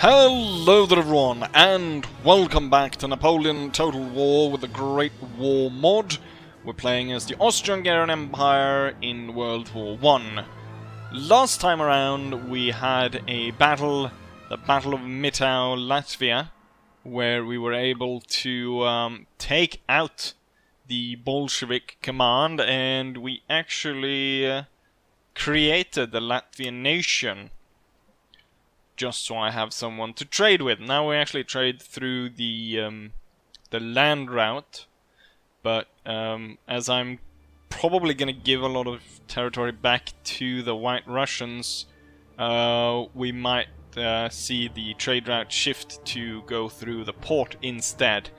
Hello there everyone, and welcome back to Napoleon Total War with the Great War mod. We're playing as the Austro-Hungarian Empire in World War I. Last time around we had a battle, the Battle of Mitau, Latvia, where we were able to take out the Bolshevik command, and we actually created the Latvian nation. Just so I have someone to trade with. Now we actually trade through the land route, but as I'm probably gonna give a lot of territory back to the White Russians, we might see the trade route shift to go through the port instead.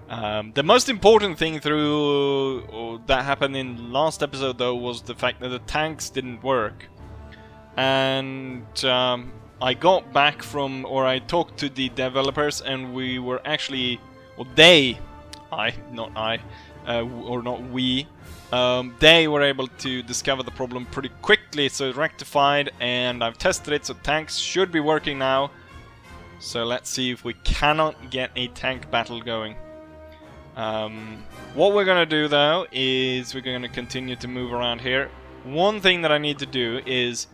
The most important thing that happened in last episode though was the fact that the tanks didn't work, and I got back from, or I talked to the developers, and we were actually, well, they were able to discover the problem pretty quickly, so it rectified, and I've tested it, so tanks should be working now. So let's see if we cannot get a tank battle going. What we're gonna do though is we're gonna continue to move around here. One thing that I need to do is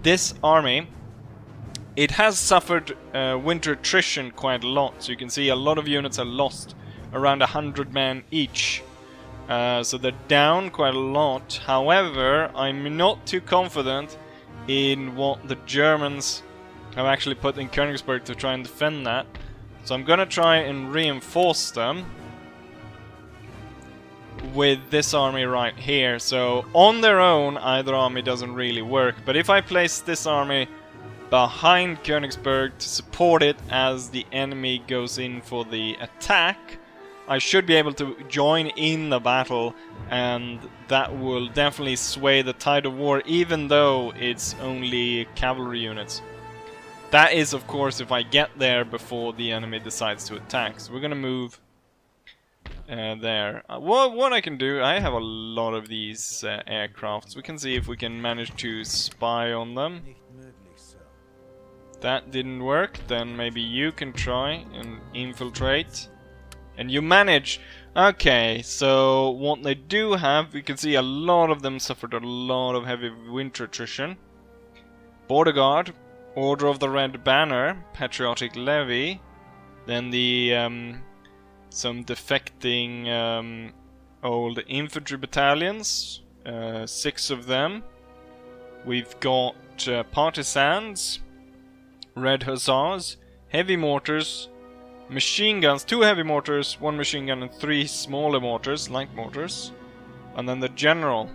this army. It has suffered winter attrition quite a lot, so you can see a lot of units are lost, around 100 men each. So they're down quite a lot. However, I'm not too confident in what the Germans have actually put in Königsberg to try and defend that. So I'm gonna try and reinforce them with this army right here. So on their own, either army doesn't really work, but if I place this army behind Königsberg to support it as the enemy goes in for the attack, I should be able to join in the battle, and that will definitely sway the tide of war, even though it's only cavalry units. That is, of course, if I get there before the enemy decides to attack. So we're gonna move there. What I can do, I have a lot of these aircrafts. We can see if we can manage to spy on them. That didn't work, then maybe you can try and infiltrate. And you manage! Okay, so what they do have, we can see a lot of them suffered a lot of heavy winter attrition. Border Guard, Order of the Red Banner, Patriotic Levy, then the some defecting old infantry battalions, 6 of them. We've got partisans, Red Hussars, heavy mortars, machine guns, 2 heavy mortars, 1 machine gun and 3 smaller mortars, light mortars. And then the general,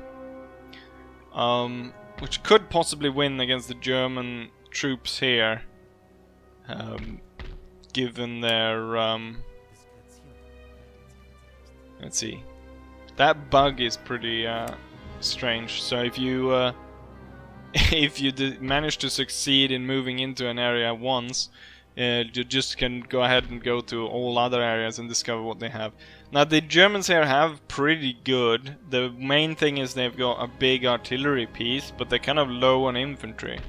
which could possibly win against the German troops here, given their, let's see, that bug is pretty strange, so if you if you manage to succeed in moving into an area once, you just can go ahead and go to all other areas and discover what they have. Now the Germans here have pretty good. The main thing is they've got a big artillery piece, but they're kind of low on infantry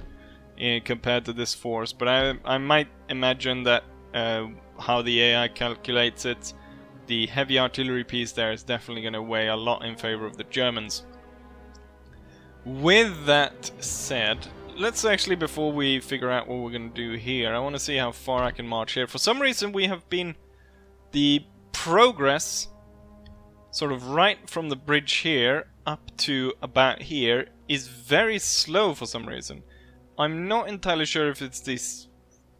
compared to this force. But I might imagine that how the AI calculates it, the heavy artillery piece there is definitely going to weigh a lot in favor of the Germans. With that said, let's actually, before we figure out what we're going to do here, I want to see how far I can march here. For some reason we have been, the progress sort of right from the bridge here up to about here is very slow for some reason. I'm not entirely sure if it's this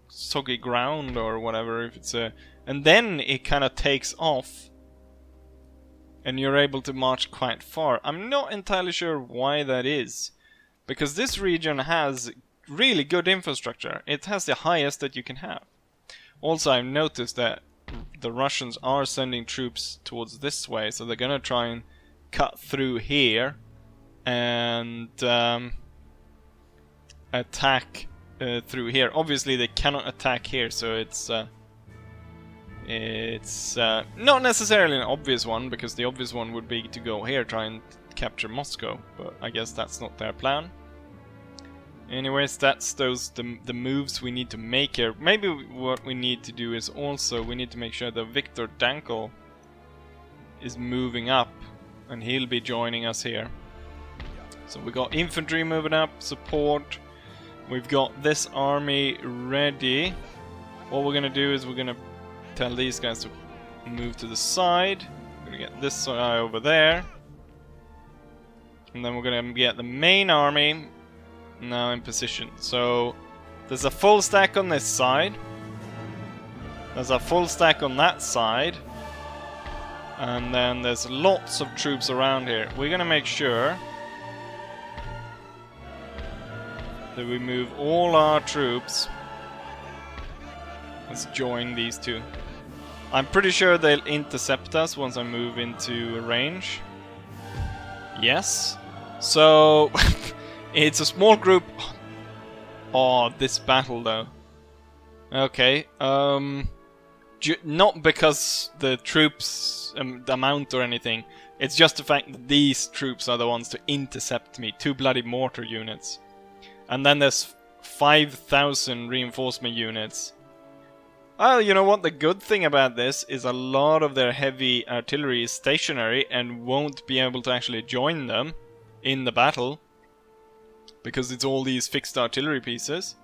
soggy ground or whatever, if it's a... and then it kind of takes off and you're able to march quite far. I'm not entirely sure why that is, because this region has really good infrastructure. It has the highest that you can have. Also, I've noticed that the Russians are sending troops towards this way, so they're gonna try and cut through here and attack through here. Obviously they cannot attack here, so it's not necessarily an obvious one, because the obvious one would be to go here, try and capture Moscow, but I guess that's not their plan. Anyways, that's the moves we need to make here. Maybe what we need to do is also we need to make sure that Viktor Dankel is moving up, and he'll be joining us here. So we got infantry moving up, support. We've got this army ready. What we're gonna do is we're gonna tell these guys to move to the side. We're gonna get this guy over there, and then we're gonna get the main army now in position. So there's a full stack on this side, there's a full stack on that side, and then there's lots of troops around here. We're gonna make sure that we move all our troops. Let's join these two. I'm pretty sure they'll intercept us once I move into range. Yes. So it's a small group. Oh, this battle though. Okay. Not because the troops amount or anything. It's just the fact that these troops are the ones to intercept me. 2 bloody mortar units. And then there's 5,000 reinforcement units. Oh, you know what? The good thing about this is a lot of their heavy artillery is stationary and won't be able to actually join them in the battle, because it's all these fixed artillery pieces.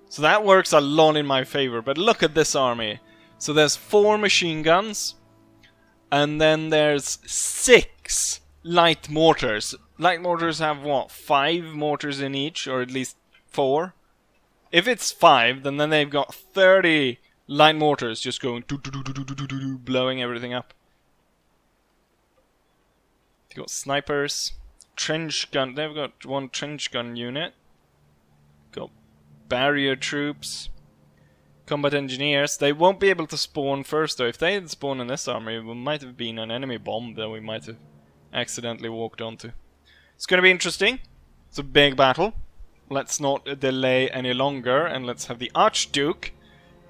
So that works a lot in my favor. But look at this army. So there's 4 machine guns, and then there's 6 light mortars. Light mortars have what? 5 mortars in each, or at least 4. If it's 5, then they've got 30 light mortars just going blowing everything up. They've got snipers, trench gun. They've got 1 trench gun unit. Got barrier troops, combat engineers. They won't be able to spawn first though. If they had spawned in this army, it might have been an enemy bomb that we might have accidentally walked onto. It's going to be interesting. It's a big battle. Let's not delay any longer, and let's have the Archduke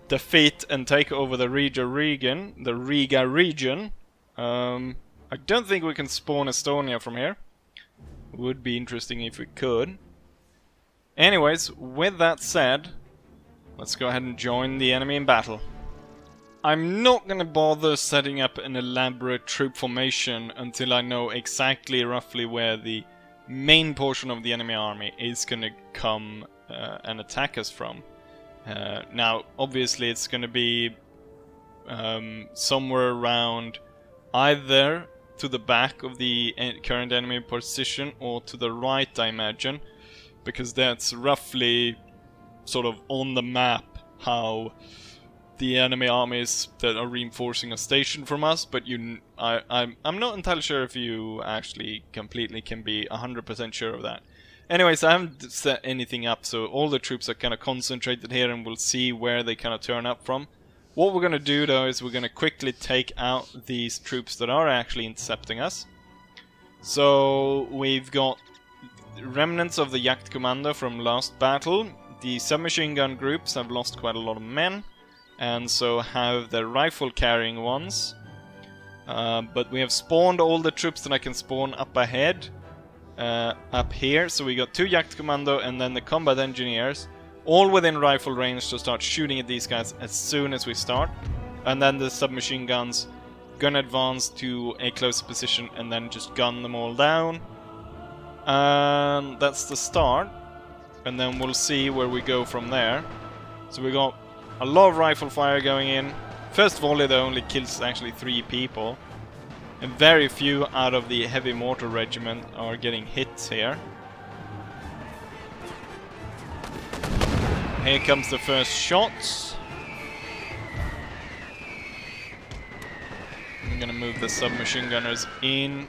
defeat and take over the Riga region. I don't think we can spawn Estonia from here. Would be interesting if we could. Anyways, with that said, let's go ahead and join the enemy in battle. I'm not gonna bother setting up an elaborate troop formation until I know exactly roughly where the main portion of the enemy army is gonna come and attack us from. Now, obviously, it's gonna be somewhere around either to the back of the current enemy position or to the right, I imagine, because that's roughly sort of on the map how the enemy armies that are reinforcing a station from us, but I'm not entirely sure if you actually completely can be 100% sure of that. Anyways, I haven't set anything up, so all the troops are kind of concentrated here, and we'll see where they kind of turn up from. What we're going to do though is we're going to quickly take out these troops that are actually intercepting us. So we've got remnants of the Jagdkommando from last battle. The submachine gun groups have lost quite a lot of men, and so have the rifle-carrying ones. But we have spawned all the troops that I can spawn up ahead, up here. So we got 2 Jagdkommando and then the combat engineers, all within rifle range to start shooting at these guys as soon as we start. And then the submachine guns gonna advance to a closer position and then just gun them all down. And that's the start. And then we'll see where we go from there. So we got a lot of rifle fire going in. First volley though only kills actually 3 people. And very few out of the heavy mortar regiment are getting hits here. Here comes the first shots. I'm gonna move the submachine gunners in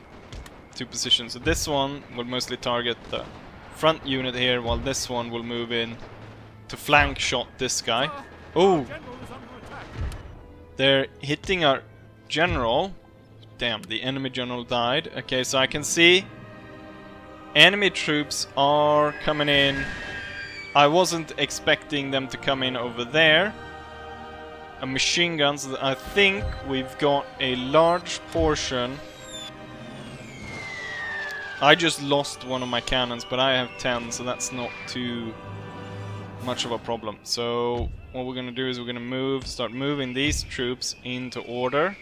to position. So this one will mostly target the front unit here, while this one will move in to flank shot this guy. Oh! They're hitting our general. Damn, the enemy general died. Okay, so I can see enemy troops are coming in. I wasn't expecting them to come in over there. Machine guns, I think we've got a large portion I just lost one of my cannons, but I have 10, so that's not too much of a problem. So what we're gonna do is we're gonna start moving these troops into order.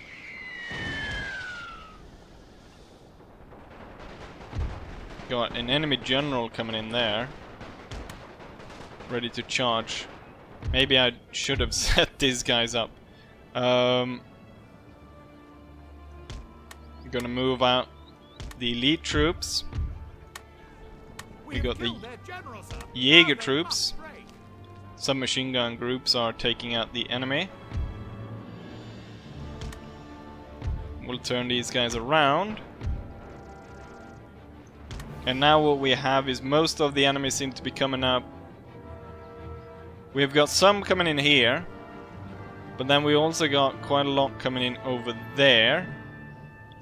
Got an enemy general coming in there, ready to charge. Maybe I should have set these guys up. I'm gonna move out the elite troops. We got the Jaeger troops. Submachine gun groups are taking out the enemy. We'll turn these guys around. And now what we have is most of the enemies seem to be coming up. We've got some coming in here, but then we also got quite a lot coming in over there.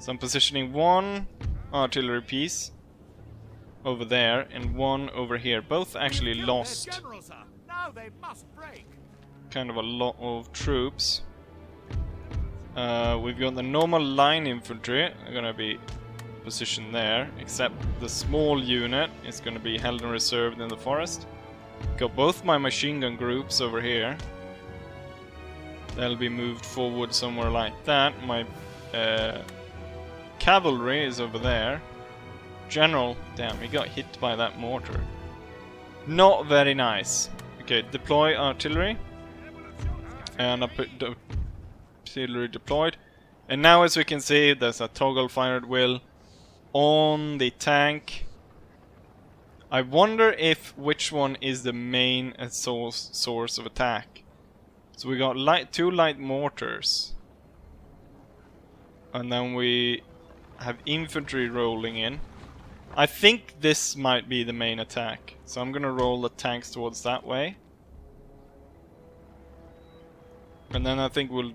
So I'm positioning one artillery piece over there and one over here. Both actually lost kind of a lot of troops. We've got the normal line infantry. They're gonna be positioned there, except the small unit is gonna be held and reserved in the forest. Got both my machine gun groups over here. They'll be moved forward somewhere like that. My cavalry is over there. General, damn, he got hit by that mortar. Not very nice. Okay, deploy artillery. And I put the artillery deployed. And now, as we can see, there's a toggle fire at will on the tank. I wonder which one is the main source of attack. So we got two light mortars. And then we have infantry rolling in. I think this might be the main attack. So I'm gonna roll the tanks towards that way. And then I think we'll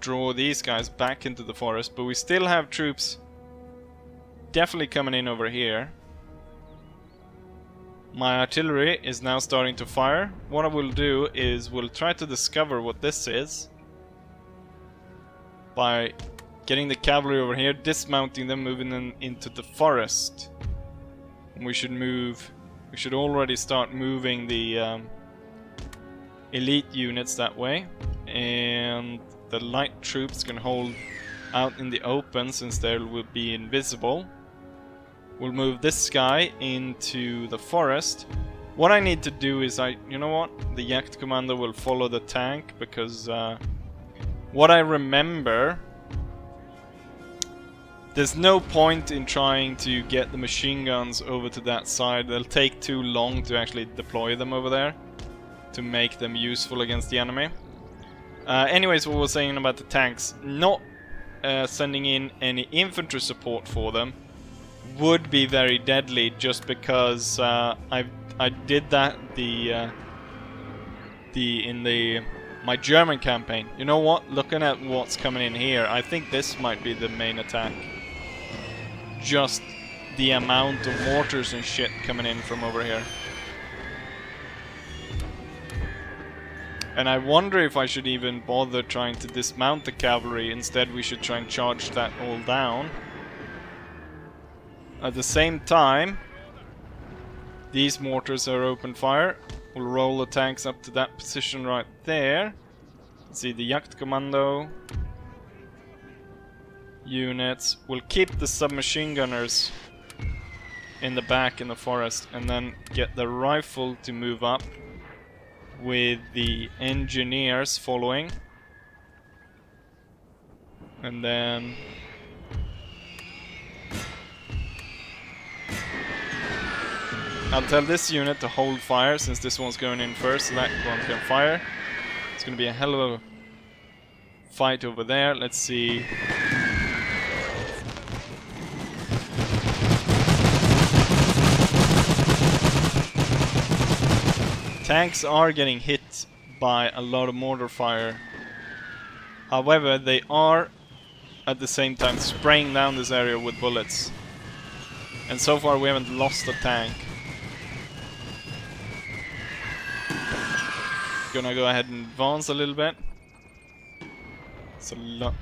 draw these guys back into the forest. But we still have troops definitely coming in over here. My artillery is now starting to fire. What I will do is we'll try to discover what this is by getting the cavalry over here, dismounting them, moving them into the forest. And we should already start moving the elite units that way. And the light troops can hold out in the open since they will be invisible. We'll move this guy into the forest. What I need to do is you know what? The Jagd Commando will follow the tank because what I remember, there's no point in trying to get the machine guns over to that side. They'll take too long to actually deploy them over there to make them useful against the enemy. Anyways, what we're saying about the tanks, not sending in any infantry support for them would be very deadly, just because I did that my German campaign. You know what? Looking at what's coming in here, I think this might be the main attack. Just the amount of mortars and shit coming in from over here. And I wonder if I should even bother trying to dismount the cavalry. Instead, we should try and charge that all down. At the same time, these mortars are open fire. We'll roll the tanks up to that position right there. See the Jagd Commando units. We'll keep the submachine gunners in the back in the forest, and then get the rifle to move up with the engineers following. And then I'll tell this unit to hold fire since this one's going in first, so that one can fire. It's gonna be a hell of a fight over there. Let's see. Tanks are getting hit by a lot of mortar fire. However, they are at the same time spraying down this area with bullets. And so far we haven't lost a tank. Gonna go ahead and advance a little bit.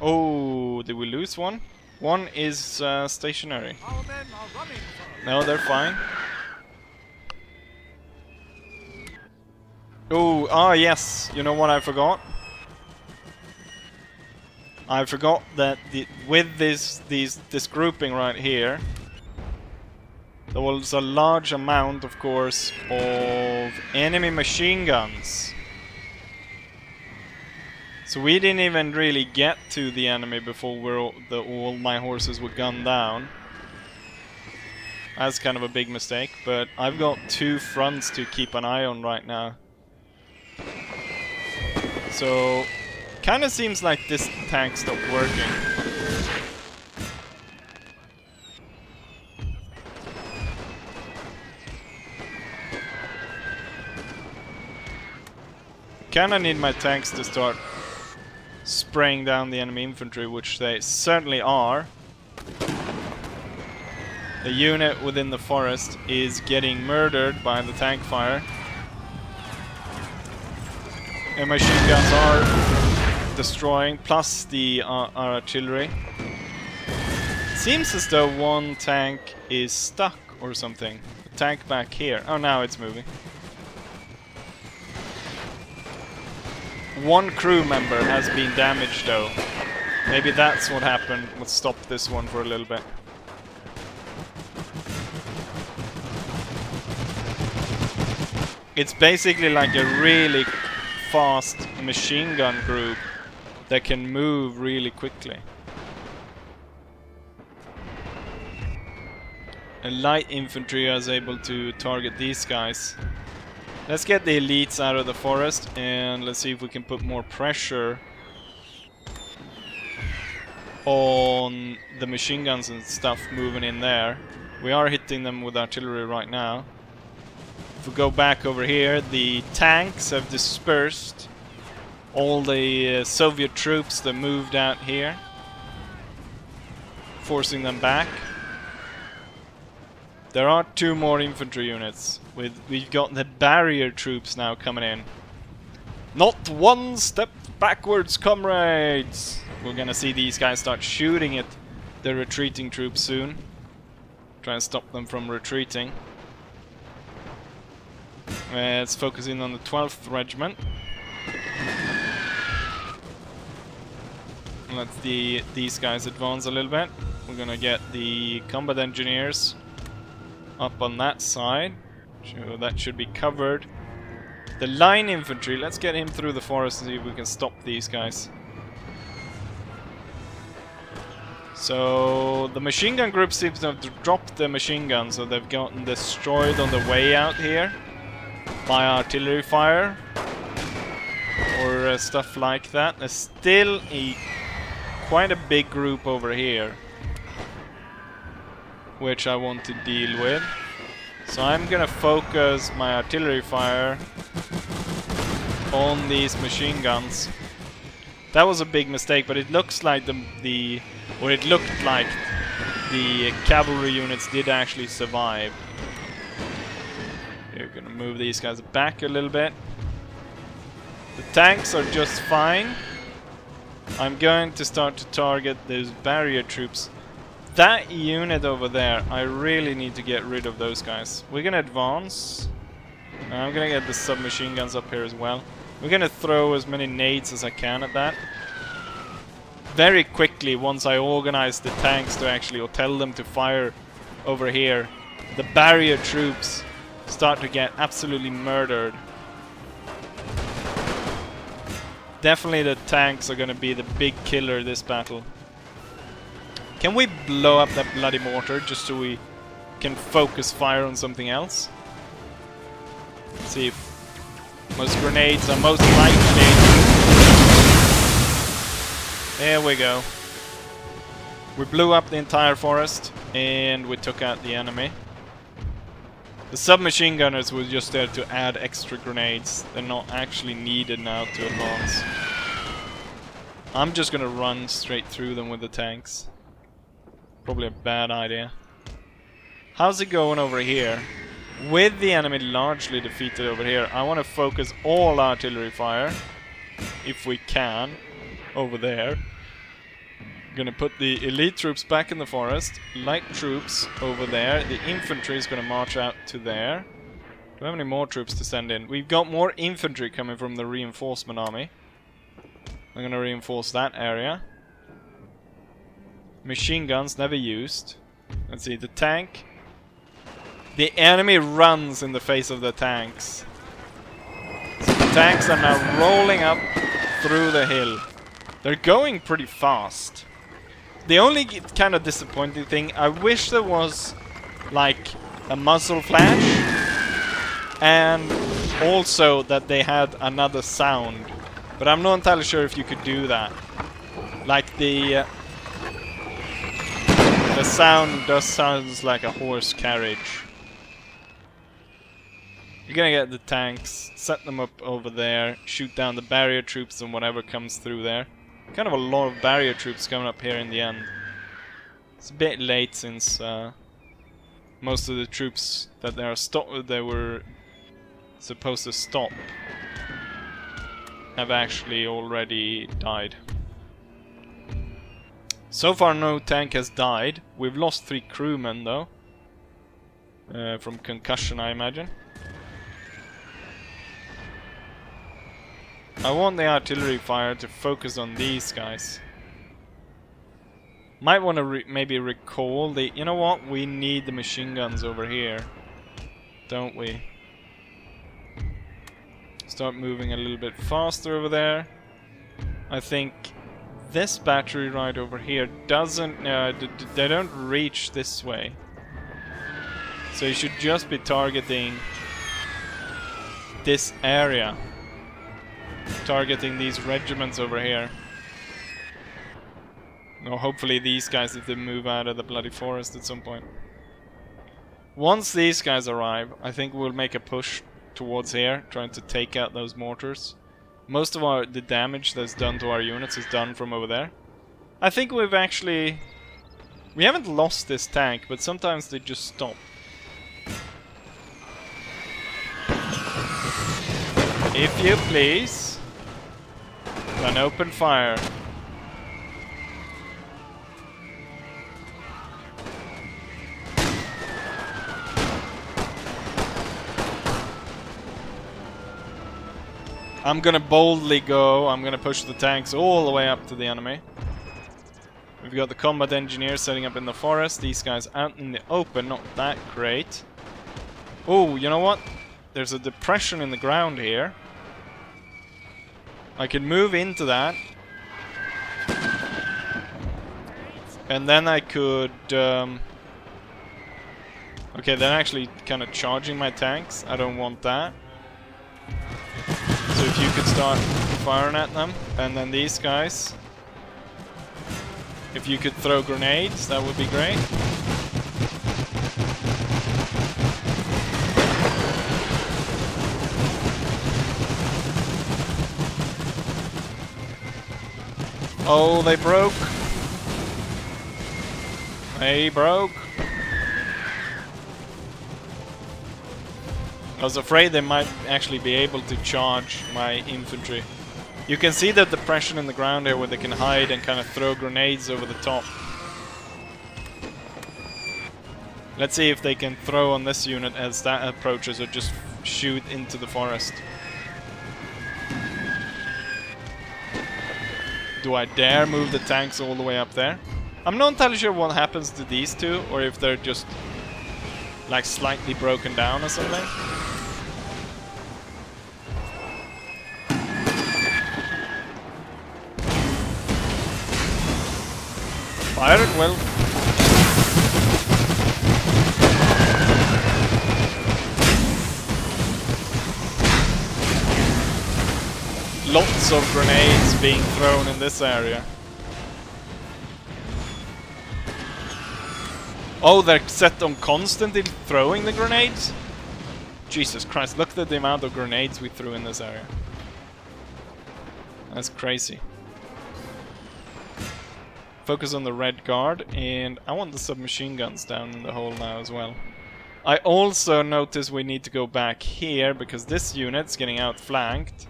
Oh, did we lose one? One is stationary. No, they're fine. Oh, ah, yes. You know what I forgot? I forgot that with this grouping right here, there was a large amount, of course, of enemy machine guns. So we didn't even really get to the enemy before all my horses were gunned down. That's kind of a big mistake, but I've got 2 fronts to keep an eye on right now. So, kind of seems like this tank stopped working. Kinda need my tanks to start spraying down the enemy infantry, which they certainly are. The unit within the forest is getting murdered by the tank fire. And machine guns are destroying, plus the artillery. Seems as though one tank is stuck or something. The tank back here. Oh, now it's moving. One crew member has been damaged though. Maybe that's what happened. Let's stop this one for a little bit. It's basically like a really fast machine gun group that can move really quickly. And light infantry is able to target these guys. Let's get the elites out of the forest and let's see if we can put more pressure on the machine guns and stuff moving in there. We are hitting them with artillery right now. If we go back over here, the tanks have dispersed all the Soviet troops that moved out here, forcing them back. There are 2 more infantry units. We've got the barrier troops now coming in. Not one step backwards, comrades! We're gonna see these guys start shooting at the retreating troops soon. Try and stop them from retreating. Let's focus in on the 12th Regiment. Let these guys advance a little bit. We're gonna get the combat engineers up on that side. So that should be covered. The line infantry, let's get him through the forest and see if we can stop these guys. So the machine gun group seems to have dropped the machine guns, so they've gotten destroyed on the way out here by artillery fire or stuff like that. There's still quite a big group over here which I want to deal with. So I'm gonna focus my artillery fire on these machine guns. That was a big mistake, but it looks like the cavalry units did actually survive. We're gonna move these guys back a little bit. The tanks are just fine. I'm going to start to target those barrier troops. That unit over there, I really need to get rid of those guys. We're gonna advance. I'm gonna get the submachine guns up here as well. We're gonna throw as many nades as I can at that. Very quickly, once I organize the tanks to actually, or tell them to fire over here, the barrier troops start to get absolutely murdered. Definitely the tanks are gonna be the big killer this battle. Can we blow up that bloody mortar just so we can focus fire on something else? Let's see if most grenades are most likely. There we go. We blew up the entire forest and we took out the enemy. The submachine gunners were just there to add extra grenades. They're not actually needed now to advance. I'm just gonna run straight through them with the tanks. Probably a bad idea. How's it going over here? With the enemy largely defeated over here, I want to focus all artillery fire, if we can, over there. Gonna put the elite troops back in the forest. Light troops over there. The infantry is gonna march out to there. Do we have any more troops to send in? We've got more infantry coming from the reinforcement army. I'm gonna reinforce that area. Machine guns never used. Let's see, the tank. The enemy runs in the face of the tanks. So the tanks are now rolling up through the hill. They're going pretty fast. The only kind of disappointing thing, I wish there was like a muzzle flash, and also that they had another sound. But I'm not entirely sure if you could do that. Like the sound sounds like a horse carriage. You're gonna get the tanks, set them up over there, shoot down the barrier troops and whatever comes through there. Kind of a lot of barrier troops coming up here in the end. It's a bit late since most of the troops that they were supposed to stop have actually already died. So far no tank has died. We've lost 3 crewmen though. From concussion, I imagine. I want the artillery fire to focus on these guys. Might want to maybe recall the... You know what? We need the machine guns over here. Don't we? Start moving a little bit faster over there. I think this battery right over here doesn't... they don't reach this way. So you should just be targeting this area. Targeting these regiments over here. Or hopefully these guys if they move out of the bloody forest at some point. Once these guys arrive, I think we'll make a push towards here, trying to take out those mortars. Most of the damage that's done to our units is done from over there. I think we've actually... We haven't lost this tank, but sometimes they just stop. If you please... An open fire. I'm gonna boldly go. I'm gonna push the tanks all the way up to the enemy. We've got the combat engineers setting up in the forest. These guys out in the open, not that great. Oh, you know what? There's a depression in the ground here. I can move into that. And then I could... Okay, they're actually kind of charging my tanks. I don't want that. So if you could start firing at them. And then these guys. If you could throw grenades, that would be great. Oh, they broke. They broke. I was afraid they might actually be able to charge my infantry. You can see the depression in the ground here where they can hide and kind of throw grenades over the top. Let's see if they can throw on this unit as that approaches or just shoot into the forest. Do I dare move the tanks all the way up there? I'm not entirely sure what happens to these two, or if they're just like slightly broken down or something. Fire it well. Lots of grenades being thrown in this area. Oh, they're set on constantly throwing the grenades? Jesus Christ, look at the amount of grenades we threw in this area. That's crazy. Focus on the red guard, and I want the submachine guns down in the hole now as well. I also notice we need to go back here, because this unit's getting outflanked.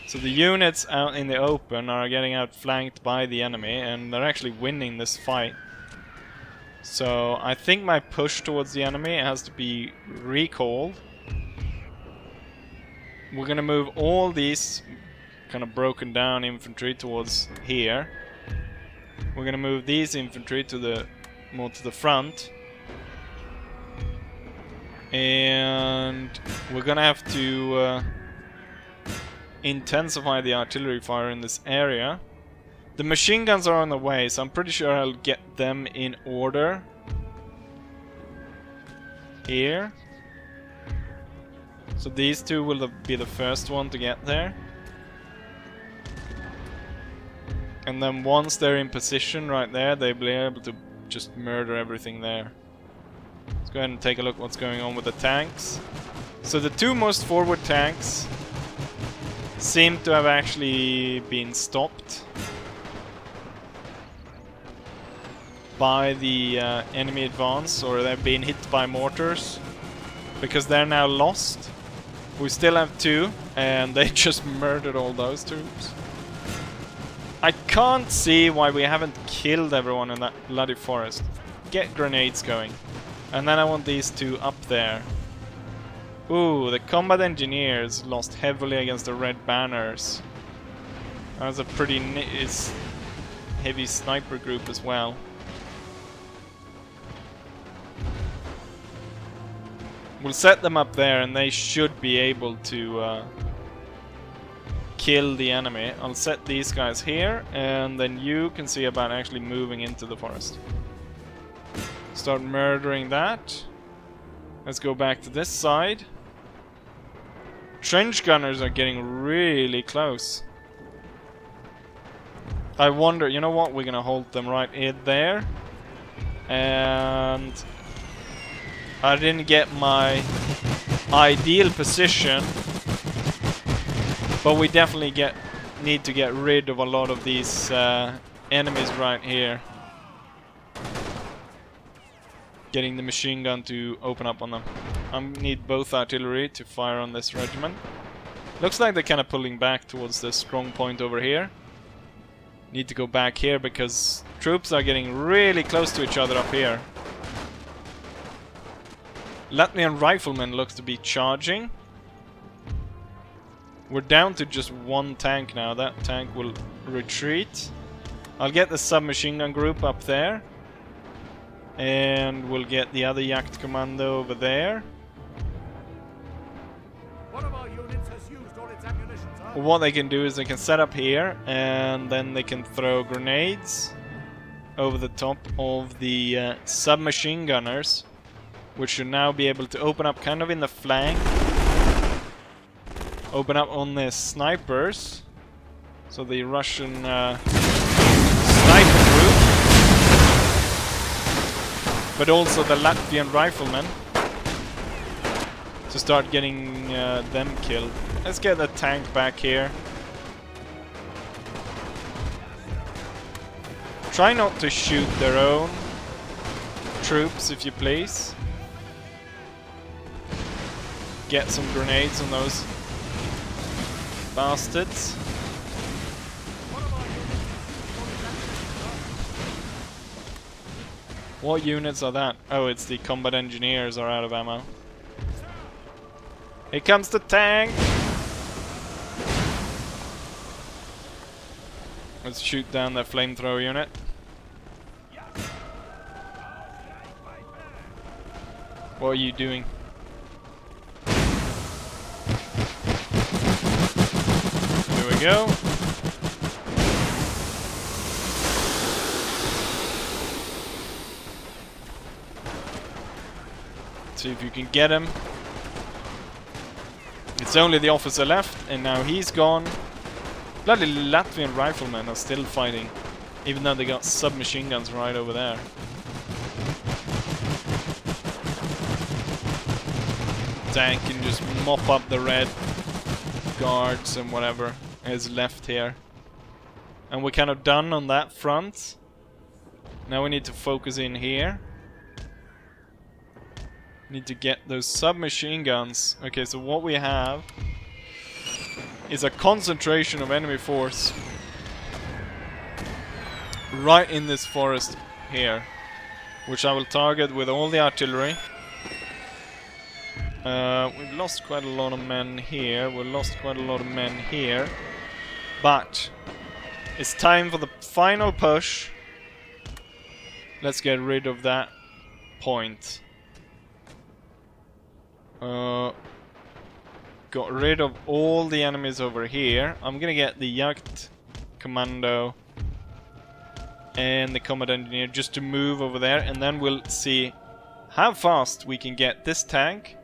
So the units out in the open are getting outflanked by the enemy, and they're actually winning this fight. So I think my push towards the enemy has to be recalled. We're gonna move all these kind of broken down infantry towards here. We're gonna move these infantry to the more to the front. And we're gonna have to intensify the artillery fire in this area. The machine guns are on the way, so I'm pretty sure I'll get them in order here. So these two will be the first one to get there. And then once they're in position right there, they'll be able to just murder everything there. Let's go ahead and take a look what's going on with the tanks. So the two most forward tanks seem to have actually been stopped by the enemy advance, or they've been hit by mortars, because they're now lost. We still have two, and they just murdered all those troops. I can't see why we haven't killed everyone in that bloody forest. Get grenades going. And then I want these two up there. Ooh, the combat engineers lost heavily against the red banners. That was a pretty heavy sniper group as well. We'll set them up there, and they should be able to kill the enemy. I'll set these guys here, and then you can see about actually moving into the forest. Start murdering that. Let's go back to this side. Trench gunners are getting really close. I wonder, you know what? We're gonna hold them right in there. And I didn't get my ideal position, but we definitely need to get rid of a lot of these enemies right here. Getting the machine gun to open up on them. I need both artillery to fire on this regiment. Looks like they're kind of pulling back towards the strong point over here. Need to go back here because troops are getting really close to each other up here. Latvian rifleman looks to be charging. We're down to just one tank now. That tank will retreat. I'll get the submachine gun group up there. And we'll get the other Jagd Commando over there. One of our units has used all its ammunition, sir. What they can do is they can set up here, and then they can throw grenades over the top of the submachine gunners, which should now be able to open up kind of in the flank. Open up on the snipers. So the Russian sniper group. But also the Latvian riflemen, to start getting them killed. Let's get the tank back here. Try not to shoot their own troops, if you please. Get some grenades on those bastards. What units are that? Oh, it's the combat engineers are out of ammo. Here comes the tank! Let's shoot down that flamethrower unit. What are you doing? Here we go. See if you can get him. It's only the officer left, and now he's gone. Bloody Latvian riflemen are still fighting, even though they got submachine guns right over there. Tank can just mop up the red guards and whatever is left here. And we're kind of done on that front. Now we need to focus in here. Need to get those submachine guns. Okay, so what we have is a concentration of enemy force right in this forest here, which I will target with all the artillery. We've lost quite a lot of men here, we've lost quite a lot of men here, but it's time for the final push. Let's get rid of that point. Got rid of all the enemies over here. I'm gonna get the Jagd Commando and the Combat Engineer just to move over there, and then we'll see how fast we can get this tank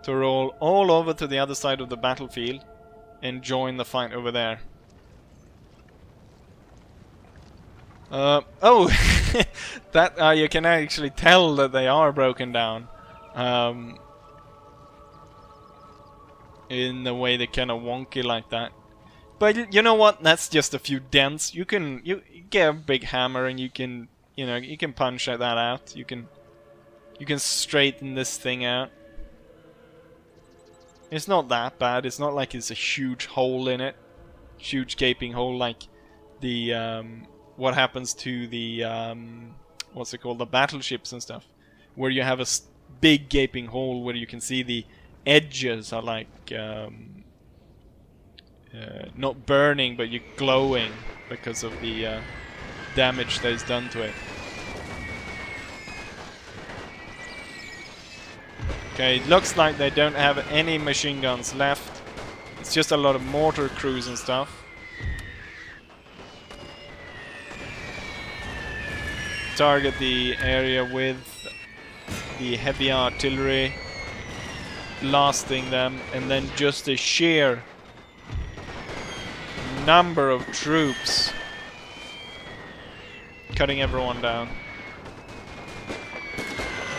to roll all over to the other side of the battlefield and join the fight over there. Oh, that you can actually tell that they are broken down. In the way they're kind of wonky like that. But you know what? That's just a few dents. You get a big hammer and you can punch that out. You can straighten this thing out. It's not that bad. It's not like it's a huge hole in it, huge gaping hole like the what happens to the what's it called, the battleships and stuff, where you have a big gaping hole where you can see the edges are like not burning, but you're glowing because of the damage that is done to it. Okay, it looks like they don't have any machine guns left. It's just a lot of mortar crews and stuff. Target the area with the heavy artillery, blasting them, and then just a sheer number of troops cutting everyone down.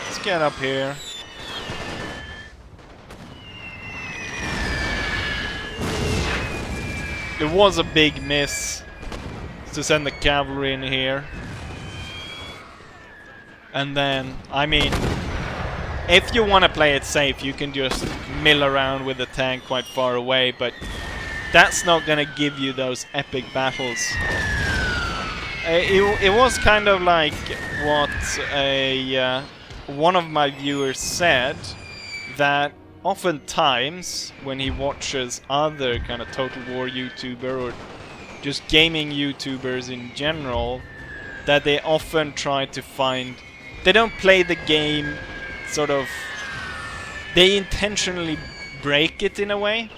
Let's get up here. It was a big miss to send the cavalry in here. And then, I mean, if you want to play it safe, you can just mill around with the tank quite far away, but that's not gonna give you those epic battles. It was kind of like what one of my viewers said, that oftentimes when he watches other kind of Total War YouTuber or just gaming YouTubers in general, that they often try to find, they don't play the game sort of, they intentionally break it in a way.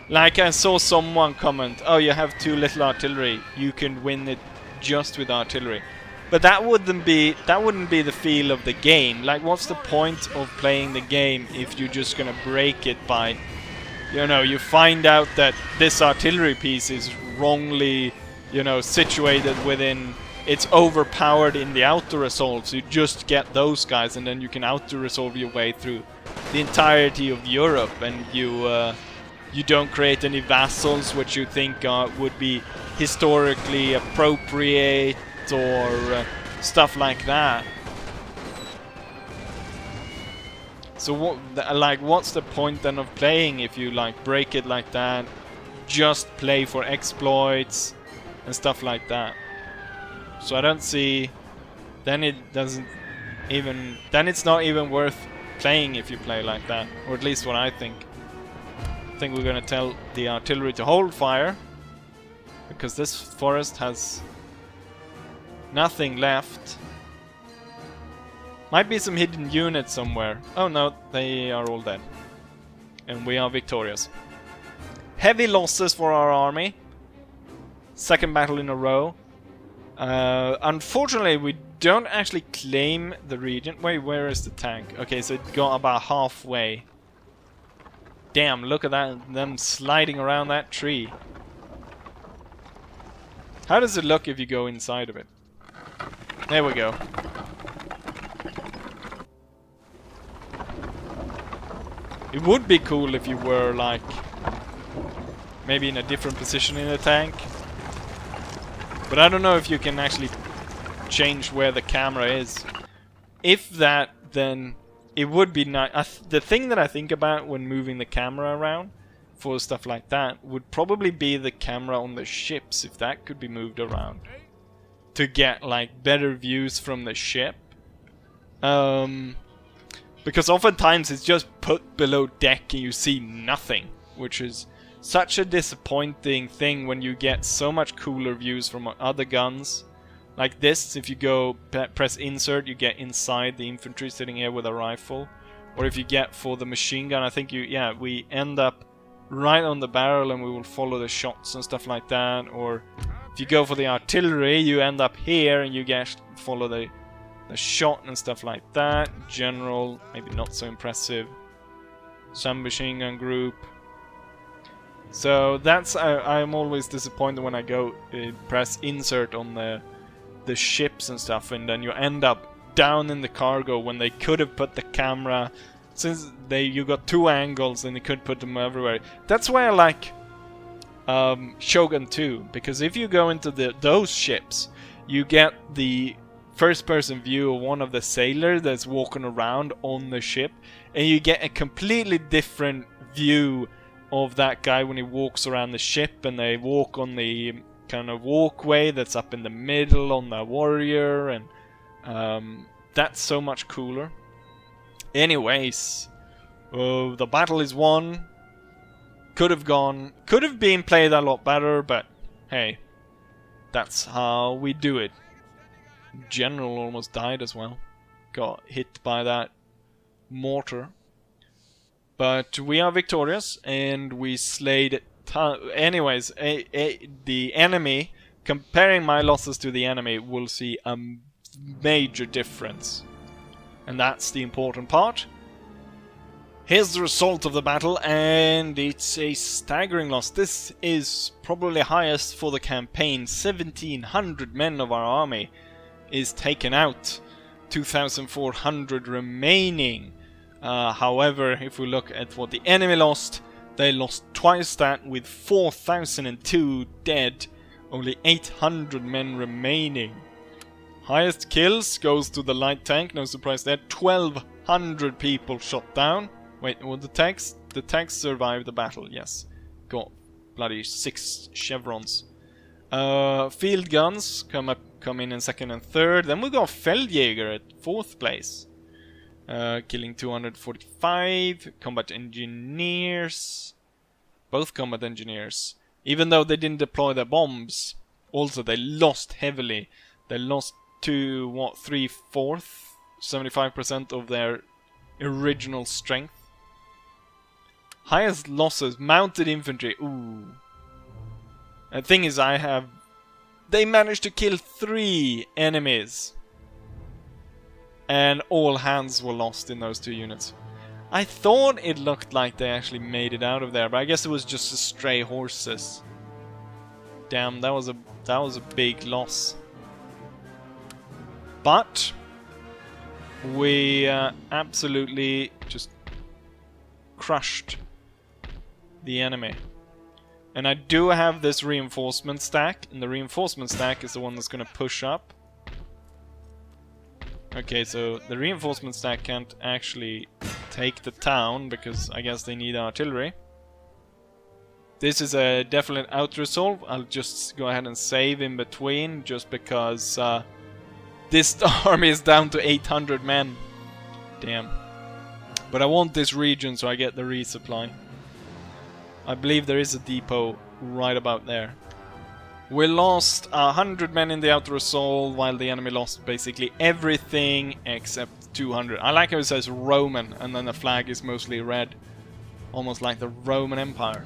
Like I saw someone comment, oh, you have too little artillery, you can win it just with artillery. But that wouldn't be the feel of the game. Like, what's the point of playing the game if you're just gonna break it by, you know, you find out that this artillery piece is wrongly, you know, situated within, it's overpowered in the auto-resolve, so you just get those guys and then you can auto-resolve your way through the entirety of Europe, and you don't create any vassals which you think would be historically appropriate or stuff like that. So what's the point then of playing if you like break it like that? Just play for exploits and stuff like that. So I don't see, then it's not even worth playing if you play like that, or at least what I think. I think we're gonna tell the artillery to hold fire, because this forest has nothing left. Might be some hidden units somewhere. Oh no, they are all dead. And we are victorious. Heavy losses for our army. Second battle in a row. Unfortunately, we don't actually claim the region. Wait, where is the tank? Okay, so it got about halfway. Damn, look at that, them sliding around that tree. How does it look if you go inside of it? There we go. It would be cool if you were like maybe in a different position in the tank. But I don't know if you can actually change where the camera is. If that, then it would be nice. The thing that I think about when moving the camera around for stuff like that would probably be the camera on the ships, if that could be moved around to get like better views from the ship. Because oftentimes it's just put below deck and you see nothing, which is such a disappointing thing when you get so much cooler views from other guns. Like this, if you go press insert, you get inside the infantry sitting here with a rifle. Or if you get for the machine gun, I think we end up right on the barrel and we will follow the shots and stuff like that. Or if you go for the artillery, you end up here and you get follow the shot and stuff like that. General, maybe not so impressive. Some machine gun group. So that's I'm always disappointed when I go press insert on the ships and stuff, and then you end up down in the cargo when they could have put the camera, since you got two angles and they could put them everywhere. That's why I like Shogun 2, because if you go into those ships, you get the first-person view of one of the sailors that's walking around on the ship, and you get a completely different view of that guy when he walks around the ship, and they walk on the kind of walkway that's up in the middle on the warrior, and that's so much cooler. Anyways, the battle is won. Could have been played a lot better, but hey, that's how we do it. General almost died as well. Got hit by that mortar. But we are victorious, and we slayed... Anyways, the enemy, comparing my losses to the enemy, will see a major difference. And that's the important part. Here's the result of the battle, and it's a staggering loss. This is probably highest for the campaign. 1,700 men of our army is taken out. 2,400 remaining. However, if we look at what the enemy lost, they lost twice that with 4,002 dead, only 800 men remaining. Highest kills goes to the light tank, no surprise there. 1,200 people shot down. Wait, well, the tanks survived the battle, yes. Got bloody 6 chevrons. Field guns come in second and third. Then we got Feldjäger at 4th place. Killing 245. Combat engineers. Both combat engineers. Even though they didn't deploy their bombs, also they lost heavily. They lost to, what, 3/4? 75% of their original strength. Highest losses, mounted infantry. Ooh. The thing is, they managed to kill 3 enemies. And all hands were lost in those 2 units. I thought it looked like they actually made it out of there, but I guess it was just the stray horses. Damn, that was a big loss. But we absolutely just crushed the enemy. And I do have this reinforcement stack, and the reinforcement stack is the one that's going to push up. Okay, so the reinforcement stack can't actually take the town, because I guess they need artillery. This is a definite out-resolve. I'll just go ahead and save in between, just because this army is down to 800 men. Damn. But I want this region so I get the resupply. I believe there is a depot right about there. We lost 100 men in the out-resolve, while the enemy lost basically everything except 200. I like how it says Roman, and then the flag is mostly red. Almost like the Roman Empire.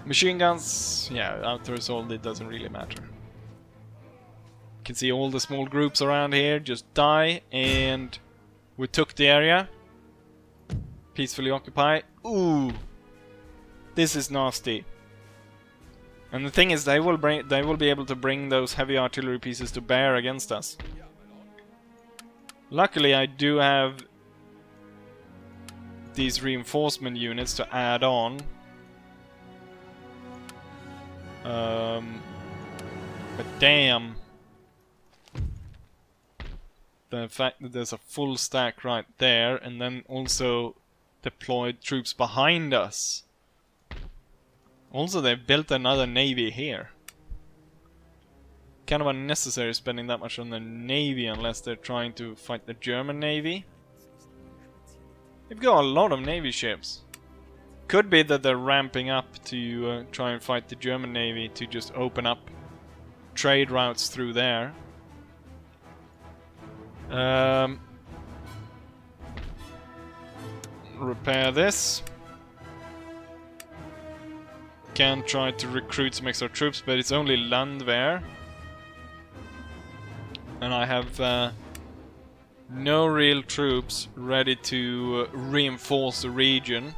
Machine guns, yeah, out-resolve, it doesn't really matter. You can see all the small groups around here just die, and we took the area. Peacefully occupy. Ooh! This is nasty. And the thing is, they will be able to bring those heavy artillery pieces to bear against us. Luckily, I do have these reinforcement units to add on. But damn. The fact that there's a full stack right there, and then also deployed troops behind us. Also, they've built another navy here. Kind of unnecessary spending that much on the navy unless they're trying to fight the German navy. They've got a lot of navy ships. Could be that they're ramping up to try and fight the German navy to just open up trade routes through there. Repair this. Can try to recruit some extra troops, but it's only Landwehr. And I have no real troops ready to reinforce the region.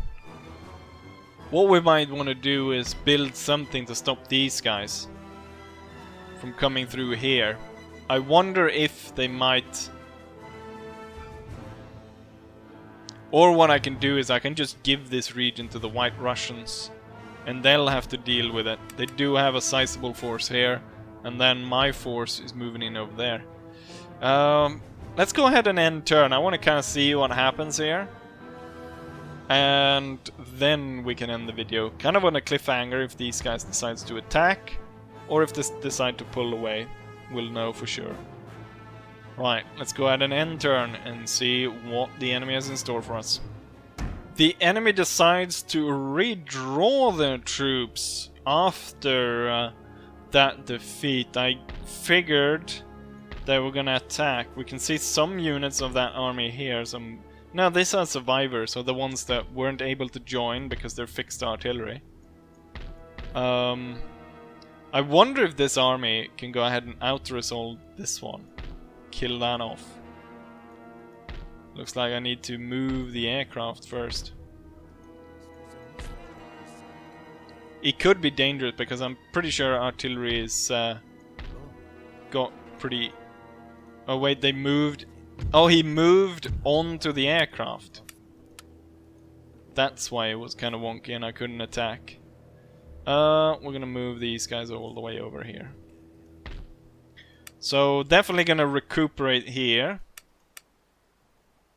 What we might want to do is build something to stop these guys from coming through here. I wonder if they might... Or what I can do is I can just give this region to the White Russians and they'll have to deal with it. They do have a sizable force here, and then my force is moving in over there. Let's go ahead and end turn. I want to kind of see what happens here. And then we can end the video. Kind of on a cliffhanger if these guys decide to attack, or if they decide to pull away. We'll know for sure. Right, let's go ahead and end turn and see what the enemy has in store for us. The enemy decides to redraw their troops after that defeat. I figured they were gonna attack. We can see some units of that army here. No, these are survivors, so the ones that weren't able to join because they're fixed artillery. I wonder if this army can go ahead and out-resolve this one. Kill that off. Looks like I need to move the aircraft first. It could be dangerous because I'm pretty sure artillery is got pretty... Oh wait, they moved... Oh, he moved onto the aircraft. That's why it was kind of wonky and I couldn't attack. We're gonna move these guys all the way over here. So definitely gonna recuperate here.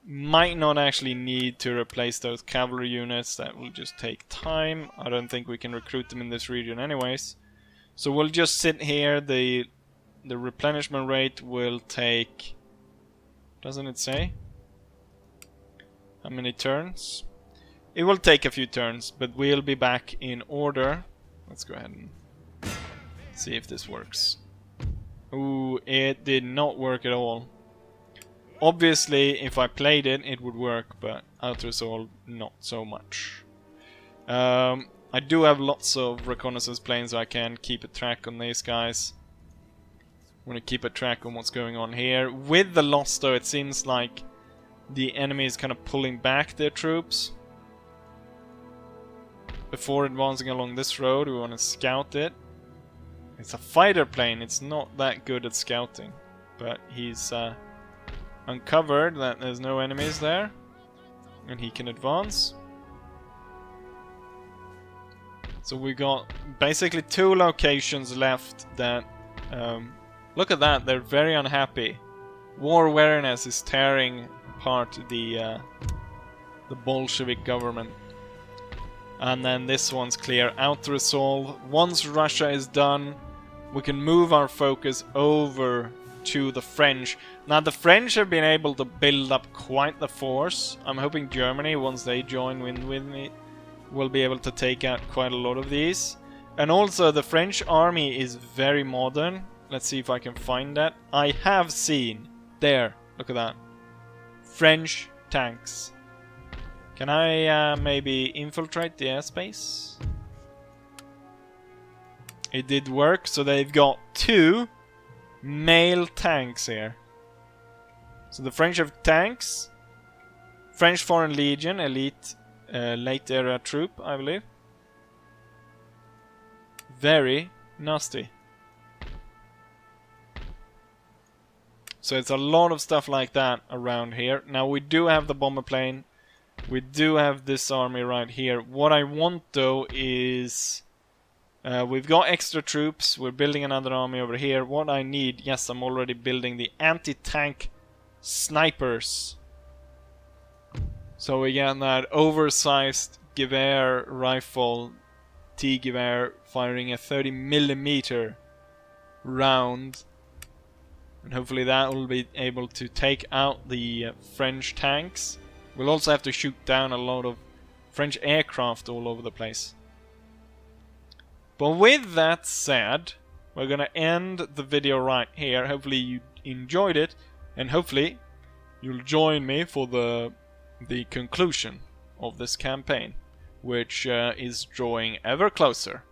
Might not actually need to replace those cavalry units. That will just take time. I don't think we can recruit them in this region anyways. So we'll just sit here. The replenishment rate will take... Doesn't it say? How many turns? It will take a few turns, but we'll be back in order. Let's go ahead and see if this works. Ooh, it did not work at all. Obviously, if I played it, it would work, but out-resolve, not so much. I do have lots of reconnaissance planes, so I can keep a track on these guys. I'm going to keep a track on what's going on here. With the loss, though, it seems like the enemy is kind of pulling back their troops. Before advancing along this road, we want to scout it. It's a fighter plane, it's not that good at scouting. But he's uncovered that there's no enemies there. And he can advance. So we got basically 2 locations left that... look at that, they're very unhappy. War awareness is tearing apart the Bolshevik government. And then this one's clear. Out-resolve. Once Russia is done, we can move our focus over to the French. Now the French have been able to build up quite the force. I'm hoping Germany, once they join with me, will be able to take out quite a lot of these. And also the French army is very modern. Let's see if I can find that. I have seen. There, look at that. French tanks. Can I maybe infiltrate the airspace? It did work, so they've got 2 male tanks here. So the French have tanks. French Foreign Legion, elite, late era troop, I believe. Very nasty. So it's a lot of stuff like that around here. Now we do have the bomber plane. We do have this army right here. What I want though is... we've got extra troops. We're building another army over here. What I need... Yes, I'm already building the anti-tank snipers. So we get that oversized Gewehr rifle T-Gewehr firing a 30mm round. And hopefully that will be able to take out the French tanks. We'll also have to shoot down a lot of French aircraft all over the place. But with that said, we're gonna end the video right here. Hopefully you enjoyed it, and hopefully you'll join me for the conclusion of this campaign, which is drawing ever closer.